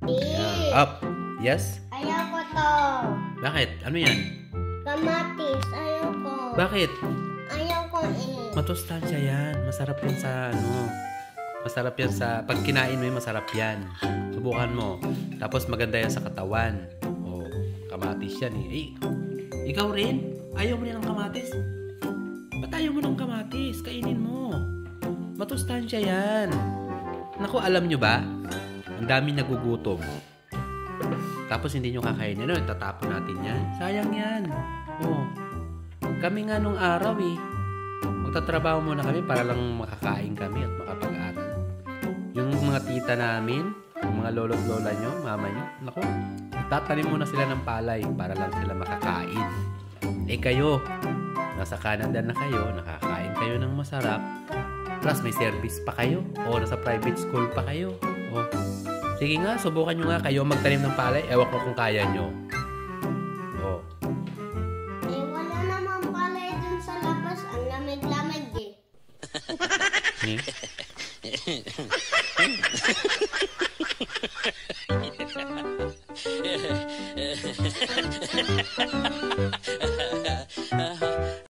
Ayan. Eh, Up. Yes? ayoko to. Bakit? Ano yan? Kamatis, ayoko. Bakit? Ayoko eh. Matustansya yan. Masarap yan sa ano. Masarap yan sa... Pag kinain mo yun, masarap yan. Subukan mo. Tapos maganda yan sa katawan. Oh, kamatis yan eh. Eh, ikaw rin? Ayaw mo rin ng kamatis? Ba't ayaw mo ng kamatis? Kainin mo. Matustansya yan. Naku, alam nyo ba? Ang dami nagugutom. Tapos hindi nyo kakainin. Ano, tatapon natin yan. Sayang yan. Oh. Kami nga nung araw eh. Magtatrabaho muna kami para lang makakain kami at makapag-aral. Yung mga tita namin, yung mga lolo't lola nyo, mama nyo, naku, tatanim muna sila ng palay para lang sila makakain. Eh kayo, nasa Canada na kayo, nakakain kayo ng masarap, plus may service pa kayo, o nasa private school pa kayo. O, sige nga, subukan nyo nga kayo magtanim ng palay, ewan ko kung kaya nyo. O, Eh, wala naman pala dun sa labas. Ang lamig-lamig eh. hmm?